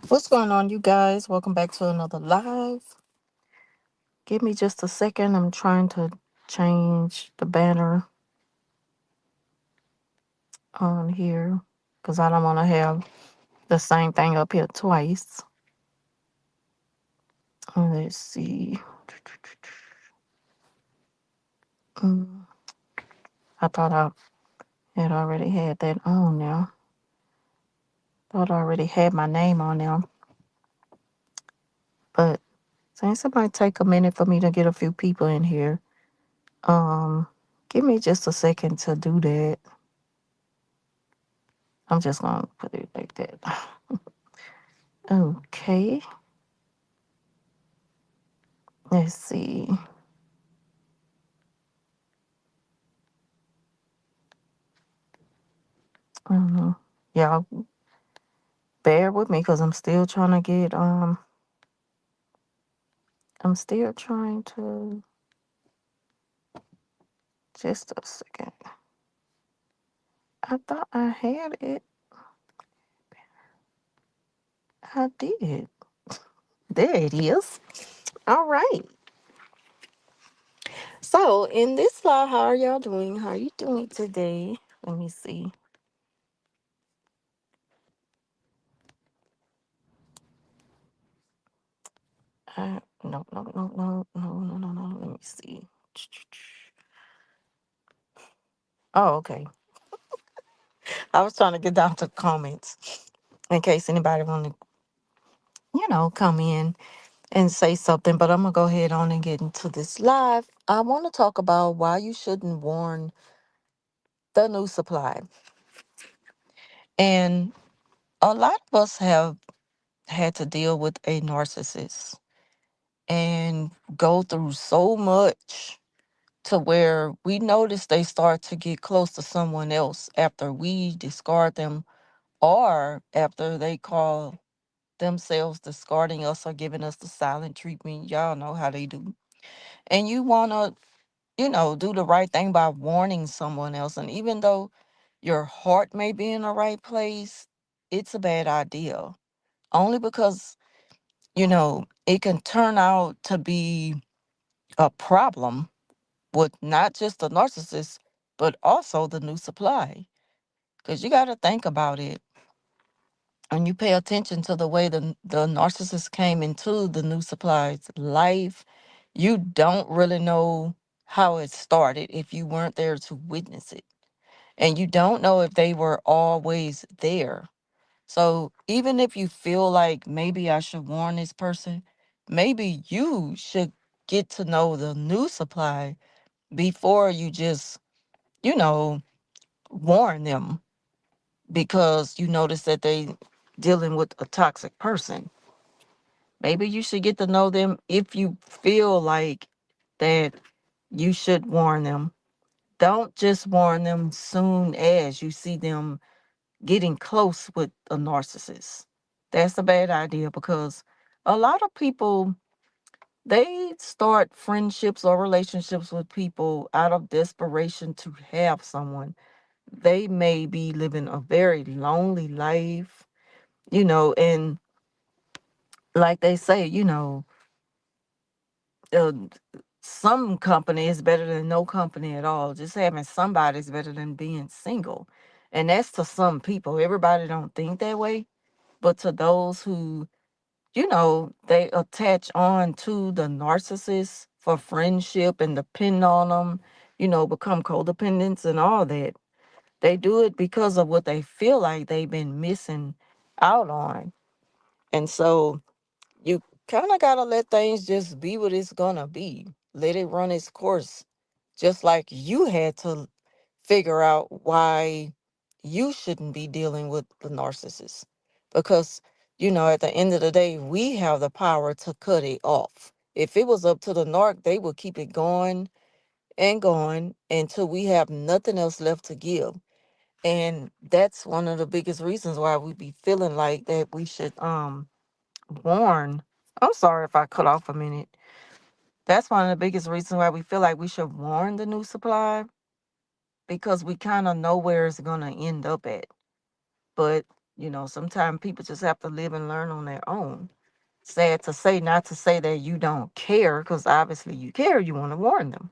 What's going on, you guys? Welcome back to another live. Give me just a second. I'm trying to change the banner on here because I don't want to have the same thing up here twice. Let's see. Mm, I thought I had already had that on now. Thought I already had my name on there. But since it might take a minute for me to get a few people in here, um, give me just a second to do that. I'm just gonna put it like that. Okay, let's see. Mhm. Y'all bear with me because I'm still trying to get I'm still trying to just a second. I thought I had it. I did. There it is. All right. So in this slide, how are y'all doing? How are you doing today? Let me see. No, no, no, no, no, no, no, no. Let me see. Oh, okay. I was trying to get down to comments in case anybody want to, come in and say something, but I'm gonna go ahead on and get into this live. I want to talk about why you shouldn't warn the new supply. And a lot of us have had to deal with a narcissist and go through so much to where we notice they start to get close to someone else after we discard them or after they call themselves discarding us or giving us the silent treatment. Y'all know how they do. And you want to do the right thing by warning someone else. And even though your heart may be in the right place, it's a bad idea. Only because, it can turn out to be a problem with not just the narcissist, but also the new supply. Because you got to think about it. And you pay attention to the way the narcissist came into the new supply's life, you don't really know how it started if you weren't there to witness it. And you don't know if they were always there. So even if you feel like maybe I should warn this person, maybe you should get to know the new supply before you just, you know, warn them because you notice that they dealing with a toxic person. Maybe you should get to know them if you feel like that you should warn them. Don't just warn them soon as you see them getting close with a narcissist. That's a bad idea because a lot of people they start friendships or relationships with people out of desperation to have someone. They may be living a very lonely life, and like they say, uh, some company is better than no company at all. Just having somebody is better than being single. And that's to some people. Everybody don't think that way. But to those who, they attach on to the narcissist for friendship and depend on them, become codependents and all that. They do it because of what they feel like they've been missing out on. And so you kind of got to let things just be what it's going to be. Let it run its course. Just like you had to figure out why you shouldn't be dealing with the narcissist. Because, at the end of the day, we have the power to cut it off. If it was up to the narc, they would keep it going and going until we have nothing else left to give. And that's one of the biggest reasons why we be feeling like that we should warn. I'm sorry if I cut off a minute. That's one of the biggest reasons why we feel like we should warn the new supply because we kind of know where it's going to end up at. But Sometimes people just have to live and learn on their own. Sad to say, not to say that you don't care, because obviously you care, you want to warn them.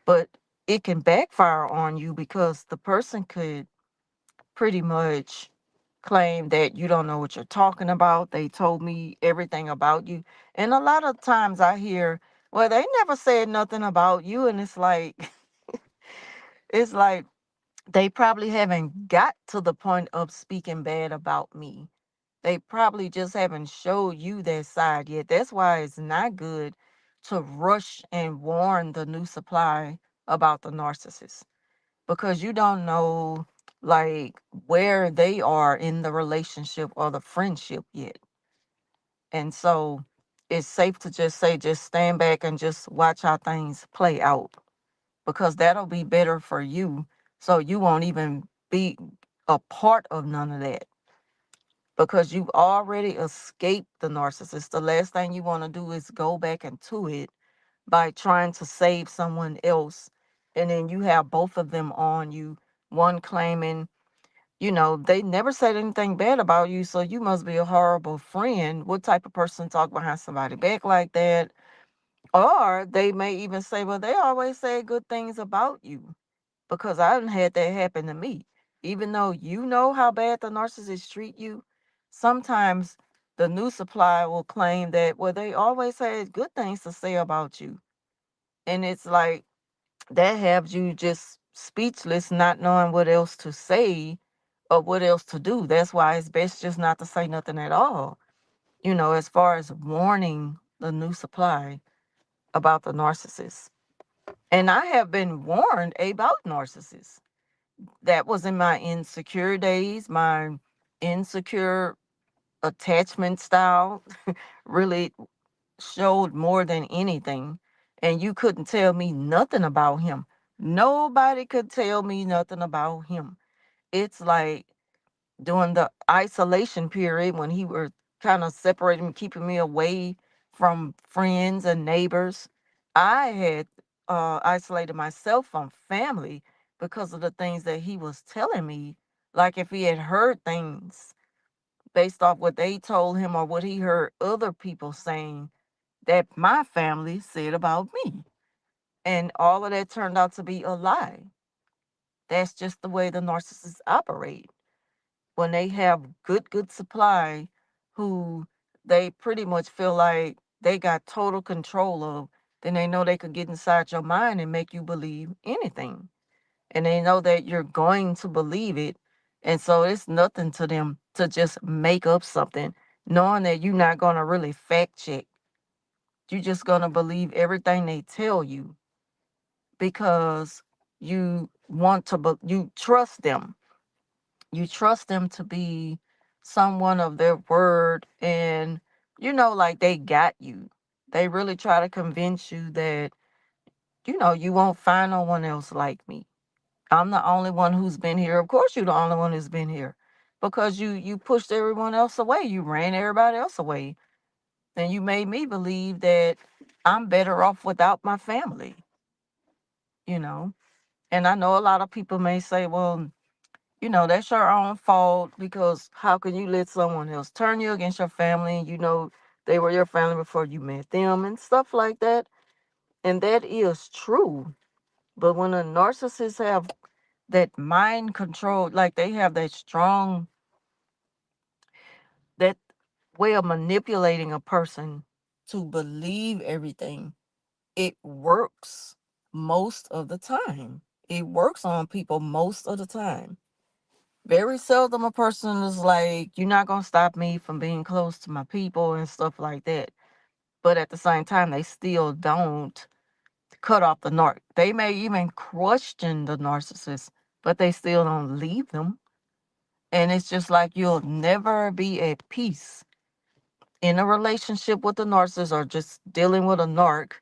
But it can backfire on you because the person could pretty much claim that you don't know what you're talking about. They told me everything about you. And a lot of times I hear, well, they never said nothing about you. And it's like, it's like they probably haven't got to the point of speaking bad about me. They probably just haven't showed you their side yet. That's why it's not good to rush and warn the new supply about the narcissist, because you don't know like where they are in the relationship or the friendship yet. And so it's safe to just say, just stand back and just watch how things play out, because that'll be better for you. So you won't even be a part of none of that, because you've already escaped the narcissist. The last thing you want to do is go back into it by trying to save someone else. And then you have both of them on you, one claiming, they never said anything bad about you, so you must be a horrible friend. What type of person talk behind somebody back like that? Or they may even say, well, they always say good things about you, because I done had that happen to me. Even though you know how bad the narcissists treat you, sometimes the new supply will claim that, well, they always had good things to say about you. And it's like that has you just speechless, not knowing what else to say or what else to do. That's why it's best just not to say nothing at all, as far as warning the new supply about the narcissist. And I have been warned about narcissists. That was in my insecure days, my insecure attachment style really showed more than anything. And you couldn't tell me nothing about him. Nobody could tell me nothing about him. It's like during the isolation period when he were kind of separating me, keeping me away from friends and neighbors. I had isolated myself from family because of the things that he was telling me. Like if he had heard things based off what they told him or what he heard other people saying that my family said about me. And all of that turned out to be a lie. That's just the way the narcissists operate. When they have good supply, who they pretty much feel like they got total control of, then they know they could get inside your mind and make you believe anything. And they know that you're going to believe it. And so it's nothing to them to just make up something, knowing that you're not going to really fact check. You're just going to believe everything they tell you because you want to, you trust them. You trust them to be someone of their word, and like they got you. They really try to convince you that you won't find no one else like me. I'm the only one who's been here. Of course you're the only one who's been here, because you pushed everyone else away. You ran everybody else away, and you made me believe that I'm better off without my family. you know and I know a lot of people may say, well, that's your own fault, because how can you let someone else turn you against your family? And they were your family before you met them and stuff like that. And that is true. But when a narcissist have that mind control, like they have that strong, that way of manipulating a person to believe everything, it works most of the time. It works on people most of the time. Very seldom a person is like, you're not going to stop me from being close to my people and stuff like that. But at the same time, they still don't cut off the narc. They may even question the narcissist, but they still don't leave them. And it's just like you'll never be at peace in a relationship with a narcissist, or just dealing with a narc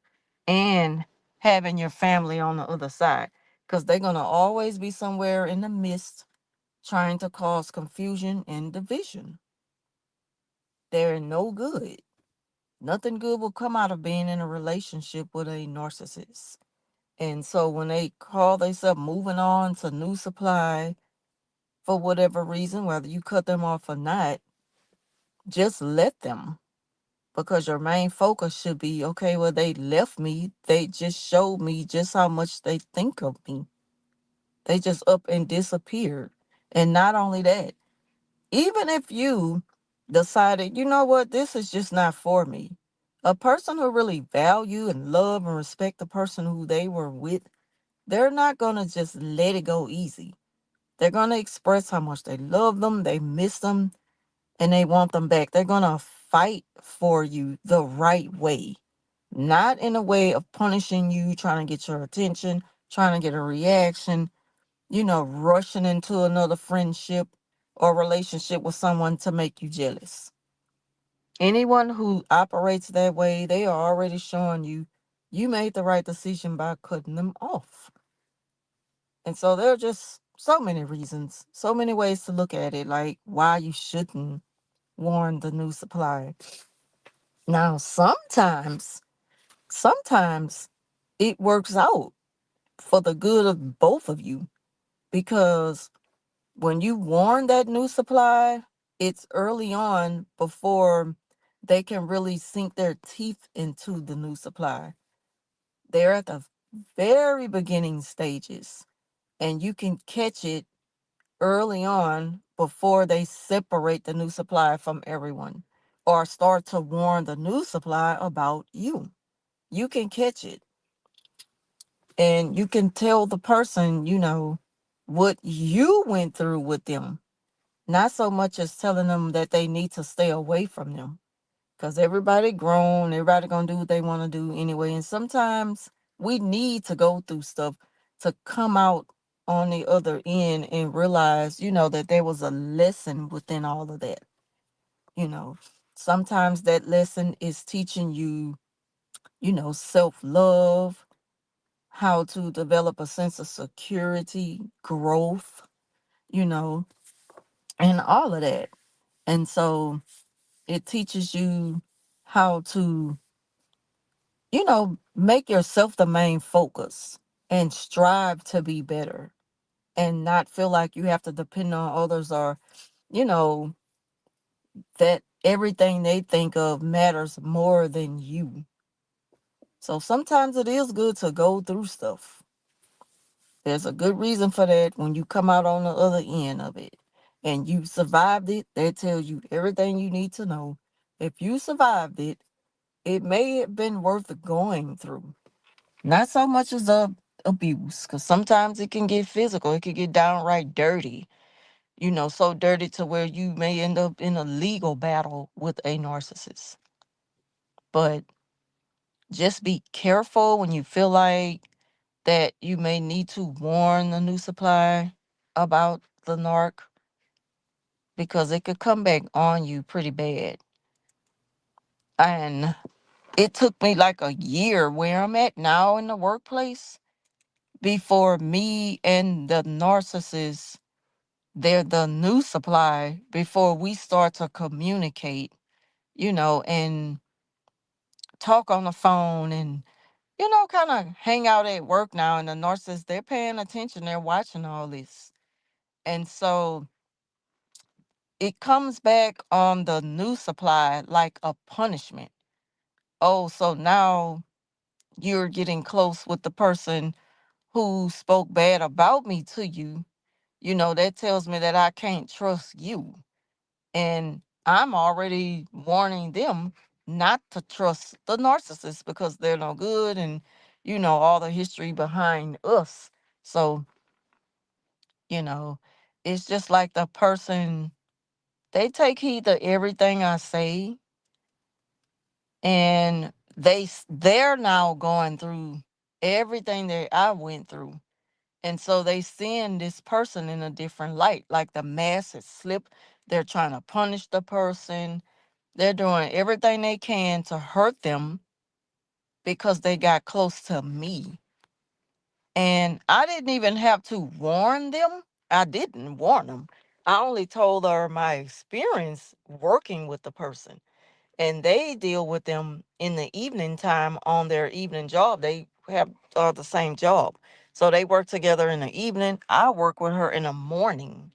and having your family on the other side. Because they're going to always be somewhere in the midst, trying to cause confusion and division. They're no good. Nothing good will come out of being in a relationship with a narcissist. And so when they call themselves moving on to new supply, for whatever reason, whether you cut them off or not, just let them. Because your main focus should be, okay, well, they left me. They just showed me just how much they think of me. They just up and disappeared. And not only that, even if you decided, you know what, this is just not for me, a person who really value and love and respect the person who they were with, they're not going to just let it go easy. They're going to express how much they love them, they miss them, and they want them back. They're going to fight for you the right way, not in a way of punishing you, trying to get your attention, trying to get a reaction, rushing into another friendship or relationship with someone to make you jealous. Anyone who operates that way, they are already showing you you made the right decision by cutting them off. And so there are just so many reasons, so many ways to look at it, like why you shouldn't warn the new supply. Now, sometimes it works out for the good of both of you, because when you warn that new supply, it's early on before they can really sink their teeth into the new supply. They're at the very beginning stages, and you can catch it early on before they separate the new supply from everyone or start to warn the new supply about you. You can catch it, and you can tell the person, what you went through with them. Not so much as telling them that they need to stay away from them. Because everybody grown, everybody gonna do what they want to do anyway. And sometimes we need to go through stuff to come out on the other end and realize, that there was a lesson within all of that. You know, sometimes that lesson is teaching you, self-love, how to develop a sense of security, growth, you know, and all of that. And so it teaches you how to, make yourself the main focus and strive to be better and not feel like you have to depend on others, or, you know, that everything they think of matters more than you. So sometimes it is good to go through stuff. There's a good reason for that. When you come out on the other end of it and you survived it, that tells you everything you need to know. If you survived it, it may have been worth going through. Not so much as abuse, because sometimes it can get physical. It can get downright dirty, so dirty to where you may end up in a legal battle with a narcissist. But just be careful when you feel like that you may need to warn the new supply about the narc, because it could come back on you pretty bad. And it took me like a year where I'm at now in the workplace before me and the narcissist, they're the new supply, before we start to communicate, and talk on the phone and, kind of hang out at work now. And the narcissist, they're paying attention, they're watching all this. And so it comes back on the new supply like a punishment. Oh, so now you're getting close with the person who spoke bad about me to you. That tells me that I can't trust you. And I'm already warning them not to trust the narcissist because they're no good, and, all the history behind us. So, you know, it's just like the person, they take heed to everything I say, and they're now going through everything that I went through. And so they seeing this person in a different light, like the mask has slipped. They're trying to punish the person. They're doing everything they can to hurt them because they got close to me. And I didn't even have to warn them. I didn't warn them. I only told her my experience working with the person. And they deal with them in the evening time on their evening job. They have the same job. So they work together in the evening. I work with her in the morning.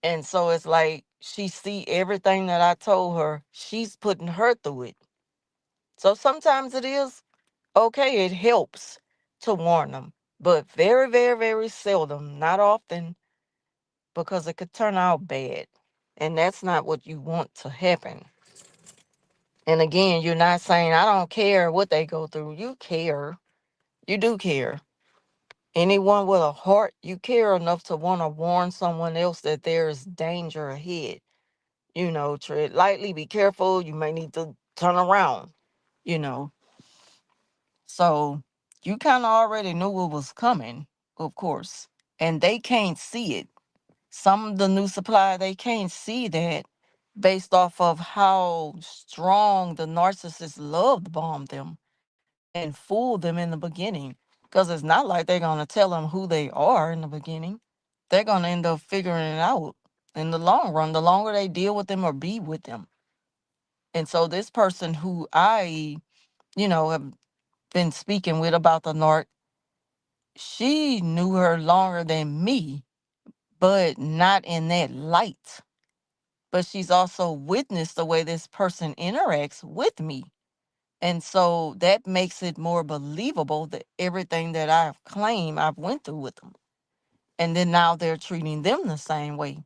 And so it's like she see everything that I told her, she's putting her through it. So sometimes it is okay, it helps to warn them, but very, very, very seldom, not often, because it could turn out bad. And that's not what you want to happen. And again, you're not saying, I don't care what they go through. You care. You do care. Anyone with a heart, you care enough to want to warn someone else that there is danger ahead. Tread lightly, be careful. You may need to turn around, you know. So you kind of already knew what was coming, of course. And they can't see it. Some of the new supply, they can't see that based off of how strong the narcissist love bomb them and fool them in the beginning. Because it's not like they're going to tell them who they are in the beginning. They're going to end up figuring it out in the long run, the longer they deal with them or be with them. And so this person who I, have been speaking with about the narc, she knew her longer than me, but not in that light. But she's also witnessed the way this person interacts with me. And so that makes it more believable that everything that I've claimed I've went through with them. And then now they're treating them the same way.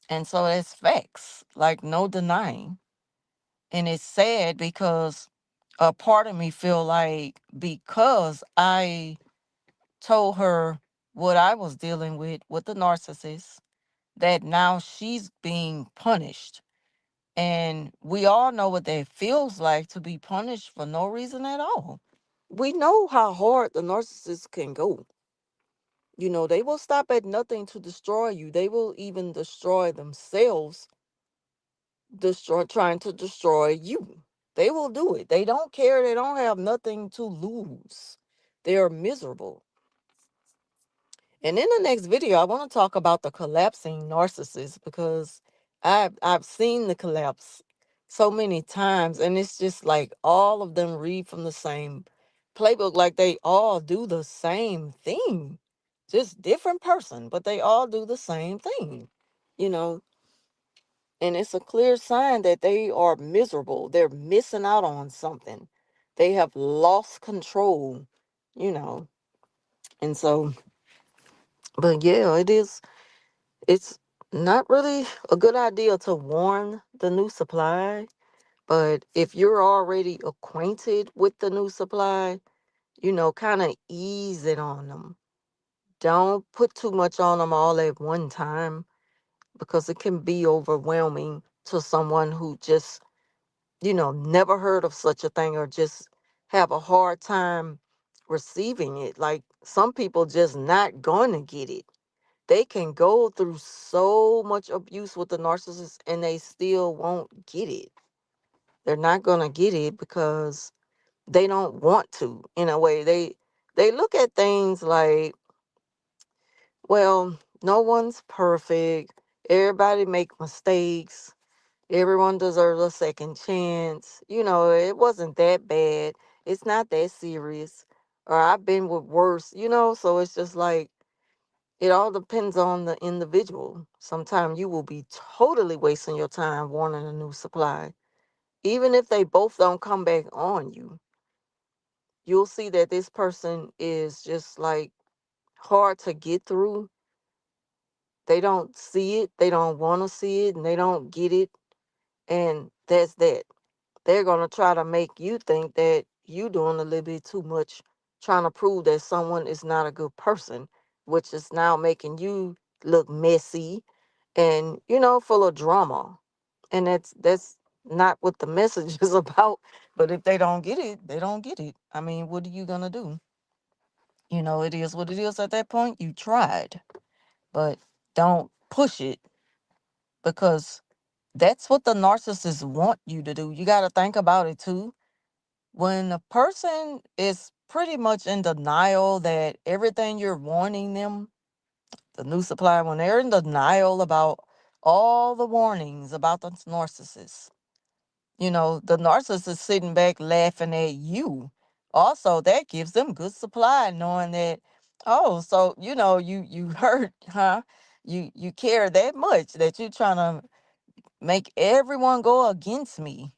And so that's facts, like no denying. And it's sad because a part of me feel like because I told her what I was dealing with the narcissist, that now she's being punished. And we all know what that feels like to be punished for no reason at all. We know how hard the narcissist can go. They will stop at nothing to destroy you. They will even destroy themselves, trying to destroy you. They will do it. They don't care. They don't have nothing to lose. They are miserable. And in the next video, I want to talk about the collapsing narcissist because I've seen the collapse so many times, and it's just like all of them read from the same playbook, like they all do the same thing, just different person, but they all do the same thing, you know. And it's a clear sign that they are miserable. They're missing out on something. They have lost control, you know. And so, but yeah, it's not really a good idea to warn the new supply, but if you're already acquainted with the new supply, kind of ease it on them. Don't put too much on them all at one time because it can be overwhelming to someone who just, never heard of such a thing or just have a hard time receiving it. Like some people just not going to get it. They can go through so much abuse with the narcissist and they still won't get it. They're not going to get it because they don't want to. In a way, they look at things like, well, no one's perfect. Everybody make mistakes. Everyone deserves a second chance. It wasn't that bad. It's not that serious. Or I've been with worse, so it's just like it all depends on the individual. Sometimes you will be totally wasting your time wanting a new supply. Even if they both don't come back on you, you'll see that this person is just like hard to get through. They don't see it, they don't want to see it, and they don't get it. And that's that. They're going to try to make you think that you doing a little bit too much, trying to prove that someone is not a good person, which is now making you look messy and full of drama. And that's not what the message is about. But if they don't get it, they don't get it. I mean, what are you gonna do? It is what it is at that point. You tried, but don't push it because that's what the narcissists want you to do. You got to think about it too. When a person is pretty much in denial that everything you're warning them, the new supply, when they're in denial about all the warnings about the narcissist, the narcissist sitting back laughing at you. Also, that gives them good supply, knowing that, oh, so you heard, huh? You care that much that you're trying to make everyone go against me.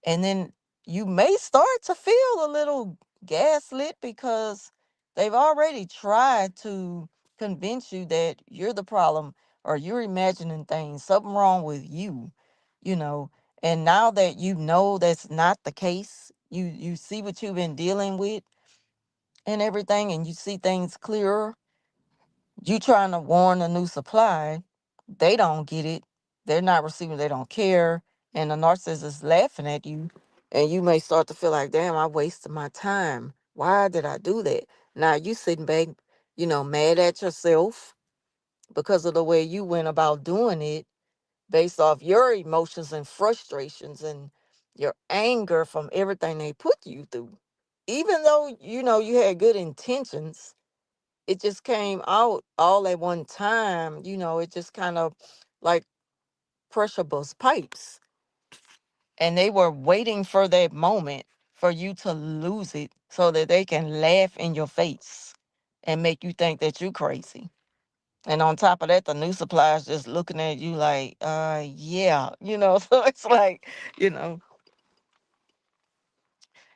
And then you may start to feel a little gaslit because they've already tried to convince you that you're the problem or you're imagining things, something wrong with you, you know. And now that you know that's not the case, you see what you've been dealing with and everything, and you see things clearer. You trying to warn a new supply, they don't get it. They're not receiving, they don't care. And the narcissist is laughing at you. And you may start to feel like, damn, I wasted my time. Why did I do that? Now you sitting back, mad at yourself because of the way you went about doing it based off your emotions and frustrations and your anger from everything they put you through. Even though, you had good intentions, it just came out all at one time. It just kind of like pressure bust pipes. And they were waiting for that moment for you to lose it so that they can laugh in your face and make you think that you're crazy. And on top of that, the new suppliers just looking at you like, yeah, so it's like, you know,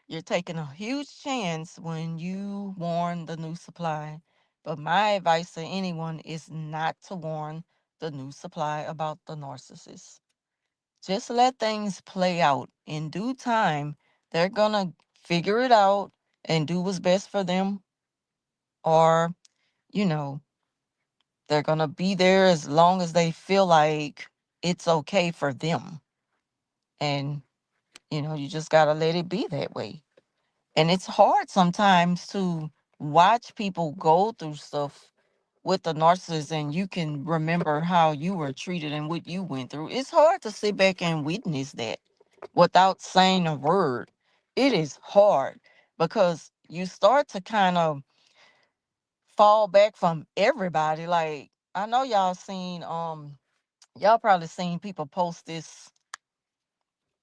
you're taking a huge chance when you warn the new supply. But my advice to anyone is not to warn the new supply about the narcissist. Just let things play out. In due time, they're going to figure it out and do what's best for them. Or, you know, they're going to be there as long as they feel like it's okay for them. And, you just got to let it be that way. And it's hard sometimes to watch people go through stuff with the narcissist and you can remember how you were treated and what you went through. It's hard to sit back and witness that without saying a word. It is hard because you start to kind of fall back from everybody. Like, I know y'all probably seen people post this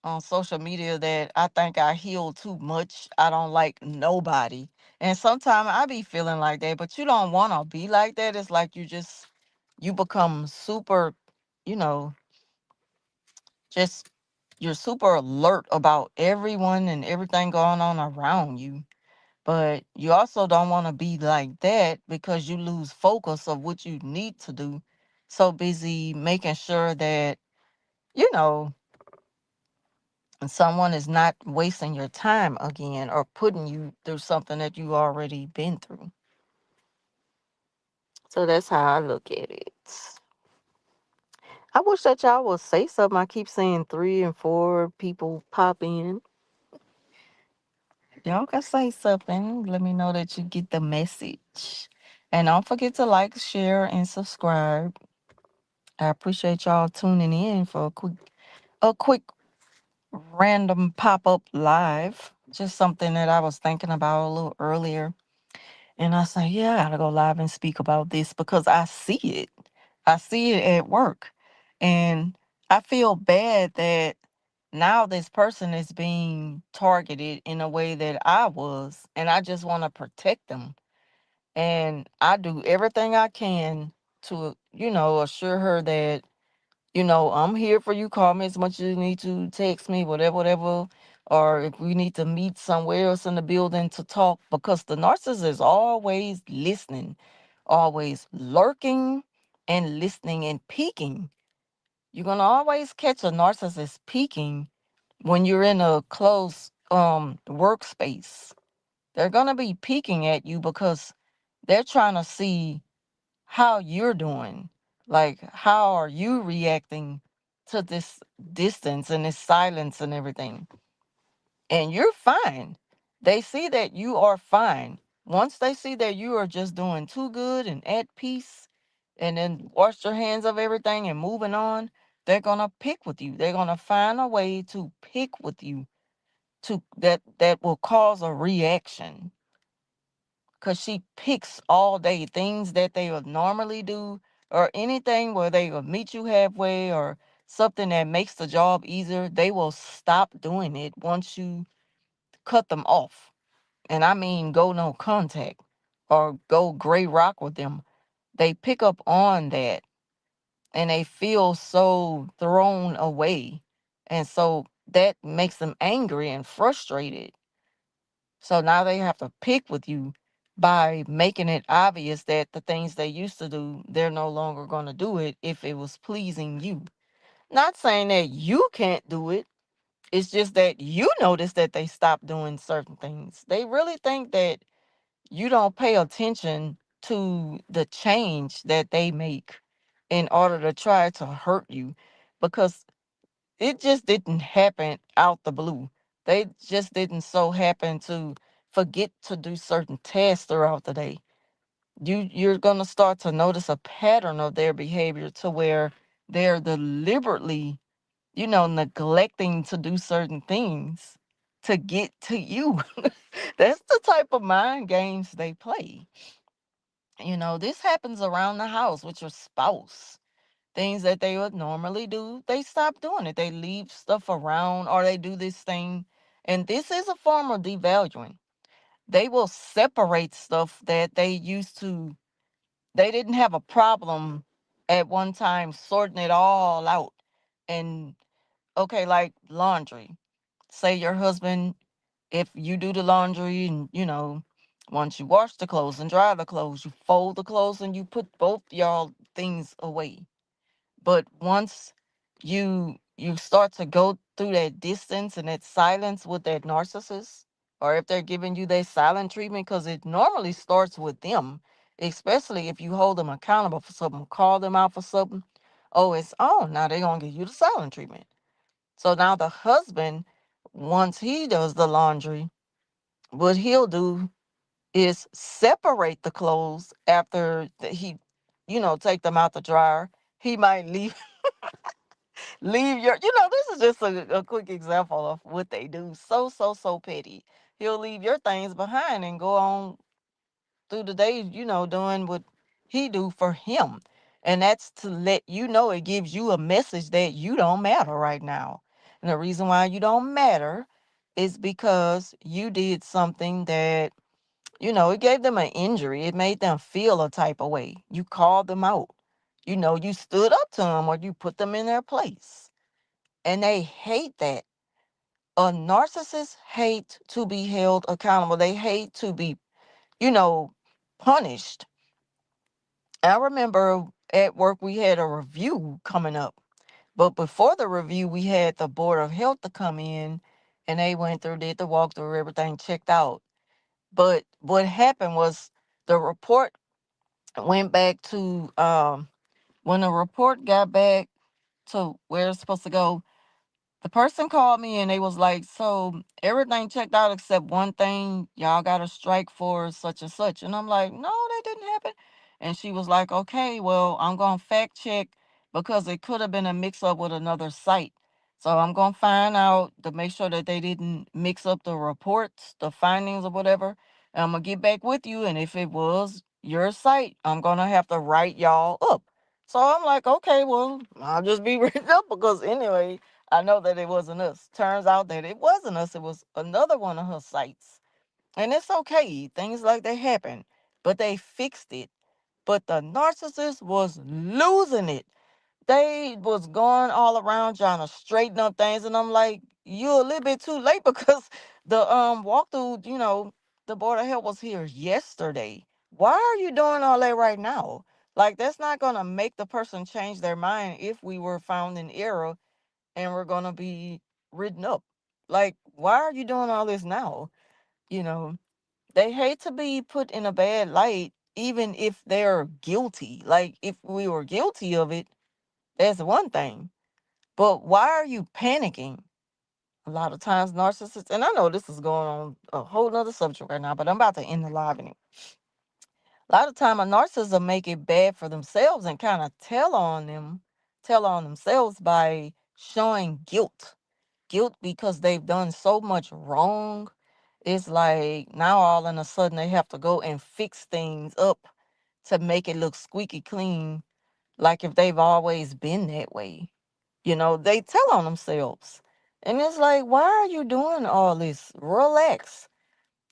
on social media that I think I heal too much. I don't like nobody. And sometimes I be feeling like that, but you don't want to be like that. It's like you become super, you know, just you're super alert about everyone and everything going on around you. But you also don't want to be like that because you lose focus of what you need to do. So busy making sure that, you know, someone is not wasting your time again or putting you through something that you already been through. So that's how I look at it. I wish that y'all would say something. I keep saying 3 and 4 people pop in. Y'all can say something. Let me know that you get the message. And don't forget to like, share, and subscribe. I appreciate y'all tuning in for a quick random pop-up live. Just something that I was thinking about a little earlier. And I say, yeah, I gotta go live and speak about this because I see it. I see it at work. And I feel bad that now this person is being targeted in a way that I was. And I just want to protect them. And I do everything I can to, assure her that I'm here for you. Call me as much as you need to, text me, whatever, whatever. Or if we need to meet somewhere else in the building to talk, because the narcissist is always listening, always lurking and listening and peeking. You're gonna always catch a narcissist peeking when you're in a closed workspace. They're gonna be peeking at you because they're trying to see how you're doing. Like, how are you reacting to this distance and this silence and everything? And you're fine. They see that you are fine. Once they see that you are just doing too good and at peace, and then wash your hands of everything and moving on, they're gonna pick with you. They're gonna find a way to pick with you to that will cause a reaction, because she picks all day things that they would normally do or anything where they will meet you halfway or something that makes the job easier. They will stop doing it once you cut them off. And I mean, go no contact or go gray rock with them. They pick up on that. and they feel so thrown away. And so that makes them angry and frustrated. So now they have to pick with you by making it obvious that the things they used to do, they're no longer going to do it if it was pleasing you. Not saying that you can't do it. It's just that you notice that they stop doing certain things. They really think that you don't pay attention to the change that they make in order to try to hurt you, because it just didn't happen out the blue. They just didn't so happen to forget to do certain tasks throughout the day. You're going to start to notice a pattern of their behavior to where they're deliberately, neglecting to do certain things to get to you. That's the type of mind games they play. This happens around the house with your spouse. Things that they would normally do, they stop doing it. They leave stuff around or they do this thing. And this is a form of devaluing. They will separate stuff that they didn't have a problem at one time sorting it all out. And okay, like laundry. Say your husband, if you do the laundry and, once you wash the clothes and dry the clothes, you fold the clothes and you put both y'all things away. But once you start to go through that distance and that silence with that narcissist, or if they're giving you that silent treatment, because it normally starts with them, especially if you hold them accountable for something, call them out for something. Oh, it's on. Now they're gonna give you the silent treatment. So now the husband, once he does the laundry, what he'll do is separate the clothes after he, take them out the dryer. He might leave this is just a quick example of what they do. So, so, so petty. He'll leave your things behind and go on through the day, doing what he do for him. And that's to let you know, it gives you a message that you don't matter right now. And the reason why you don't matter is because you did something that, it gave them an injury. It made them feel a type of way. You called them out. You stood up to them or you put them in their place. And they hate that. A narcissist hate to be held accountable. They hate to be, you know, punished. I remember at work we had a review coming up. But before the review, we had the Board of Health to come in and they went through, did the walkthrough, everything checked out. But what happened was the report went back to when the report got back to where it's supposed to go. The person called me and they was like, so everything checked out except one thing. Y'all got a strike for such and such. And I'm like, no, that didn't happen. And she was like, okay, well, I'm going to fact check because it could have been a mix up with another site. So I'm going to find out to make sure that they didn't mix up the reports, the findings or whatever. And I'm going to get back with you. And if it was your site, I'm going to have to write y'all up. So I'm like, okay, well, I'll just be written up because anyway, I know that it wasn't us. Turns out that it wasn't us. It was another one of her sites. And it's okay. Things like that happen. But they fixed it. But the narcissist was losing it. They was going all around trying to straighten up things. And I'm like, you're a little bit too late because the walkthrough, the Board of Health was here yesterday. Why are you doing all that right now? Like, that's not gonna make the person change their mind if we were found in error and we're gonna be written up. Like, why are you doing all this now? You know, they hate to be put in a bad light, even if they're guilty. Like, if we were guilty of it, that's one thing. But why are you panicking? A lot of times, narcissists, and I know this is going on a whole nother subject right now, but I'm about to end the live anyway. A lot of time, a narcissist will make it bad for themselves and kind of tell on themselves by showing guilt because they've done so much wrong. It's like now all of a sudden they have to go and fix things up to make it look squeaky clean, like if they've always been that way. They tell on themselves. And it's like, why are you doing all this? Relax.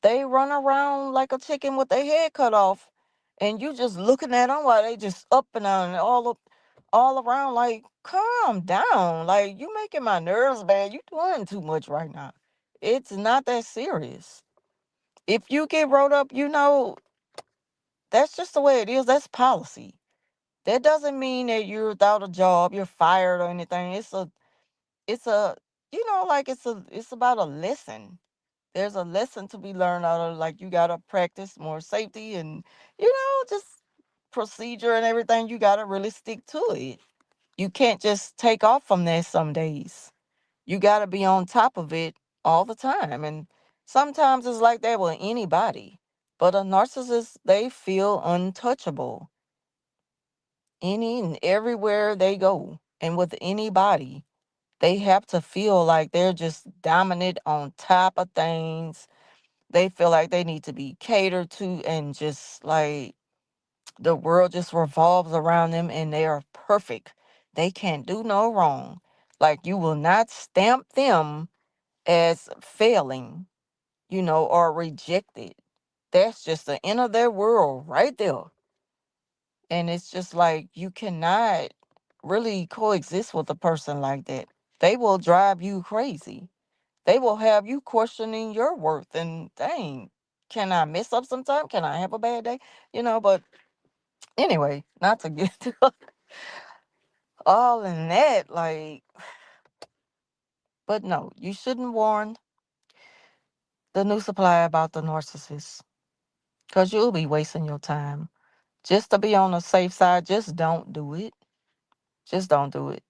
They run around like a chicken with their head cut off, and you just looking at them while they just up and down and all up. all around like, calm down. Like, you making my nerves bad. You doing too much right now. It's not that serious. If you get wrote up, that's just the way it is. That's policy. That doesn't mean that you're without a job, you're fired or anything. It's a like it's about a lesson. There's a lesson to be learned out of, like, you gotta practice more safety and just procedure and everything. You gotta really stick to it. You can't just take off from there some days. You gotta be on top of it all the time. And sometimes it's like that with anybody. But a narcissist, they feel untouchable any and everywhere they go. And with anybody, they have to feel like they're just dominant on top of things. They feel like they need to be catered to, and just like the world just revolves around them, and they are perfect. They can't do no wrong. Like, you will not stamp them as failing, or rejected. That's just the end of their world right there. And it's just like, you cannot really coexist with a person like that. They will drive you crazy. They will have you questioning your worth. And dang, can I mess up sometime? Can I have a bad day? But anyway, not to get to all in that, like, but no, you shouldn't warn the new supply about the narcissist, because you'll be wasting your time. Just to be on the safe side, just don't do it. Just don't do it.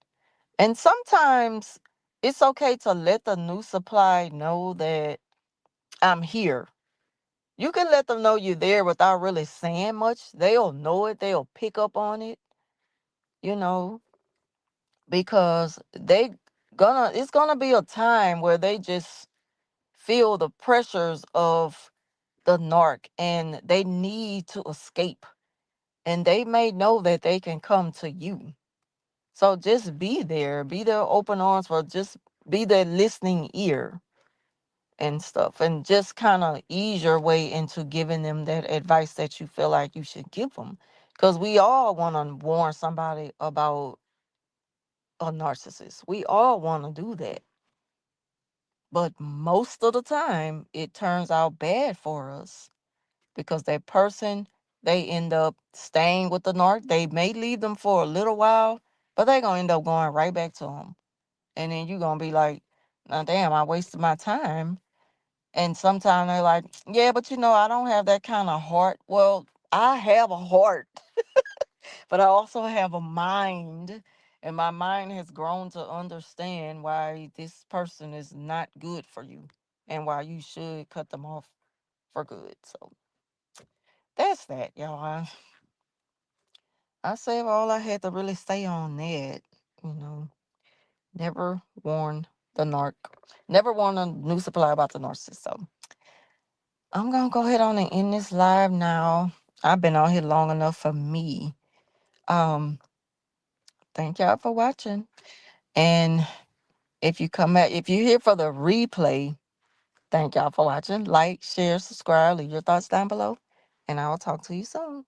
And sometimes it's okay to let the new supply know that I'm here. You can let them know you're there without really saying much. They'll know it. They'll pick up on it, you know, because it's gonna be a time where they just feel the pressures of the narc, and they need to escape. And they may know that they can come to you. So just be there open arms, for just be their listening ear and stuff, and just kind of ease your way into giving them that advice that you feel like you should give them, because we all want to warn somebody about a narcissist. We all want to do that, but most of the time it turns out bad for us, because that person, they end up staying with the narc. They may leave them for a little while, but they're gonna end up going right back to them. And then you're gonna be like, now damn, I wasted my time. And sometimes they're like, yeah, but I don't have that kind of heart. Well, I have a heart, but I also have a mind. And my mind has grown to understand why this person is not good for you, and why you should cut them off for good. So that's that, y'all. I said all I had to really say on that. You know, never warn the narc, never warn a new supply about the narcissist. So I'm gonna go ahead on and end this live now. I've been on here long enough for me. Um, thank y'all for watching. And if you're here for the replay, thank y'all for watching. Like, share, subscribe, leave your thoughts down below, and I will talk to you soon.